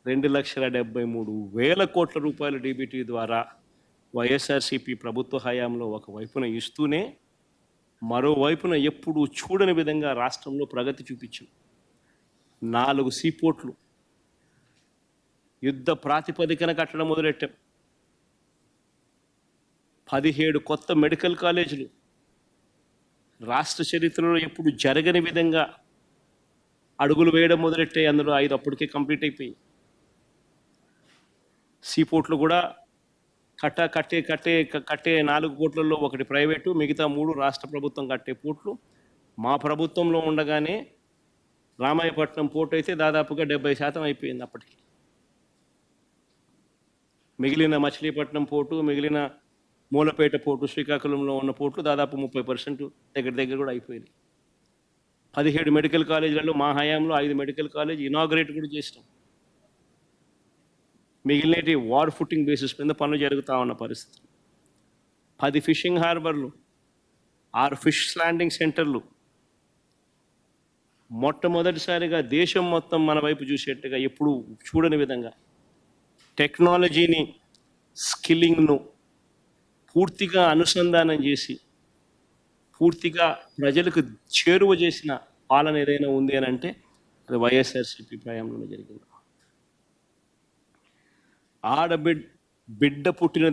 2,73,000 కోట్ల రూపాయల డీబీటీ ద్వారా వైఎస్ఆర్సీపీ ప్రభుత్వ హయాంలో ఒకవైపున ఇస్తూనే మరోవైపున ఎప్పుడూ చూడని విధంగా రాష్ట్రంలో ప్రగతి చూపించాం. 4 సీపోర్ట్లు యుద్ధ ప్రాతిపదికన కట్టడం మొదలెట్టాం. 17 కొత్త మెడికల్ కాలేజీలు రాష్ట్ర చరిత్రలో ఎప్పుడు జరగని విధంగా అడుగులు వేయడం మొదలెట్టాయి. అందులో 5 అప్పటికే కంప్లీట్ అయిపోయి. సీపోర్ట్లు కూడా కట్టే 4 కోట్లలో ఒకటి ప్రైవేటు, మిగతా 3 రాష్ట్ర ప్రభుత్వం కట్టే పోర్ట్లు. మా ప్రభుత్వంలో ఉండగానే రామాయపట్నం పోర్టు అయితే దాదాపుగా 70% అయిపోయింది అప్పటికి. మిగిలిన మచిలీపట్నం పోర్టు, మిగిలిన మూలపేట పోర్టు, శ్రీకాకుళంలో ఉన్న పోర్టులు దాదాపు 30% దగ్గర కూడా అయిపోయింది. 17 మెడికల్ కాలేజీలలో మా హయాంలో 5 మెడికల్ కాలేజ్ ఇనాగ్రేట్ కూడా చేసినాం. మిగిలినటి వార్ ఫుటింగ్ బేసిస్ మీద పనులు జరుగుతూ ఉన్న పరిస్థితి. 10 ఫిషింగ్ హార్బర్లు, 6 ఫిష్ ల్యాండింగ్ సెంటర్లు, మొట్టమొదటిసారిగా దేశం మొత్తం మన వైపు చూసేట్టుగా ఎప్పుడు చూడని విధంగా టెక్నాలజీని, స్కిల్లింగ్ను పూర్తిగా అనుసంధానం చేసి పూర్తిగా ప్రజలకు చేరువ చేసిన పాలన ఏదైనా ఉంది అని అంటే అది వైఎస్ఆర్సీపీ హయాంలో జరిగింది. బిడ్డ పుట్టిన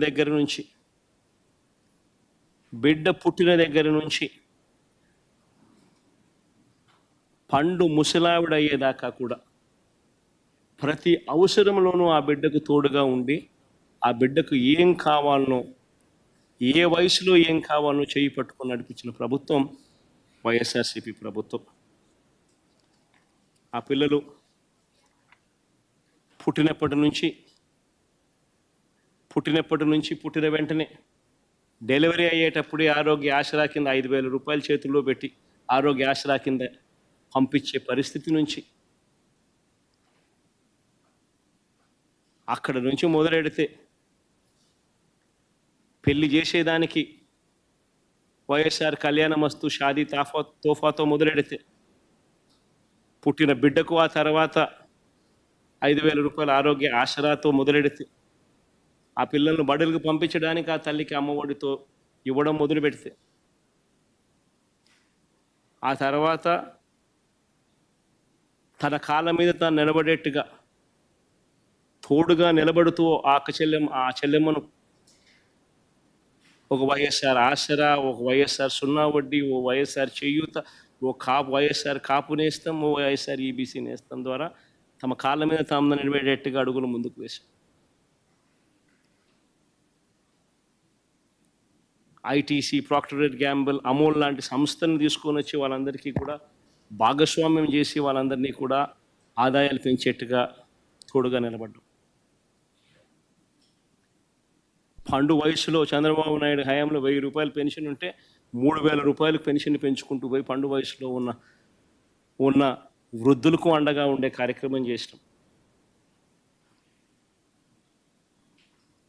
దగ్గర నుంచి పండు ముసలావిడ అయ్యేదాకా కూడా ప్రతి అవసరంలోనూ ఆ బిడ్డకు తోడుగా ఉండి ఆ బిడ్డకు ఏం కావాలనో, ఏ వయసులో ఏం కావాలనో చేయి పట్టుకొని నడిపించిన ప్రభుత్వం వైఎస్ఆర్సీపీ ప్రభుత్వం. ఆ పిల్లలు పుట్టినప్పటి నుంచి పుట్టిన వెంటనే డెలివరీ అయ్యేటప్పుడే ఆరోగ్య ఆసరా కింద 5,000 రూపాయలు చేతుల్లో పెట్టి ఆరోగ్య ఆసరా కింద పంపించే పరిస్థితి నుంచి అక్కడ నుంచి మొదలెడితే పెళ్లి చేసేదానికి వైఎస్ఆర్ కళ్యాణమస్తు షాదీ తోఫాతో మొదలెడితే పుట్టిన బిడ్డకు ఆ తర్వాత 5,000 రూపాయల ఆరోగ్య ఆసరాతో మొదలెడితే ఆ పిల్లలను బడులకు పంపించడానికి ఆ తల్లికి అమ్మఒడితో ఇవ్వడం మొదలు పెడితే ఆ తర్వాత తన కాళ్ళ మీద తాను నిలబడేట్టుగా తోడుగా నిలబడుతూ ఆ చెల్లెమ్మను ఒక వైఎస్ఆర్ ఆసరా, ఒక వైఎస్ఆర్ సున్నా వడ్డీ, ఓ వైఎస్ఆర్ చేయూత, వైఎస్ఆర్ కాపు నేస్తం, ఓ వైఎస్ఆర్ ఈబీసీ నేస్తం ద్వారా తమ కాళ్ళ మీద తాము నిలబడేట్టుగా అడుగులు ముందుకు వేశాం. ITC, Procter and Gamble, Amol లాంటి సంస్థలను తీసుకొని వచ్చి వాళ్ళందరికీ కూడా భాగస్వామ్యం చేసి వాళ్ళందరినీ కూడా ఆదాయాలు పెంచేట్టుగా తోడుగా నిలబడ్డాం. పండు వయసులో చంద్రబాబు నాయుడు హయాంలో 1,000 రూపాయలు పెన్షన్ ఉంటే 3,000 రూపాయలకు పెన్షన్ పెంచుకుంటూ పోయి పండు వయసులో ఉన్న వృద్ధులకు అండగా ఉండే కార్యక్రమం చేసినాం.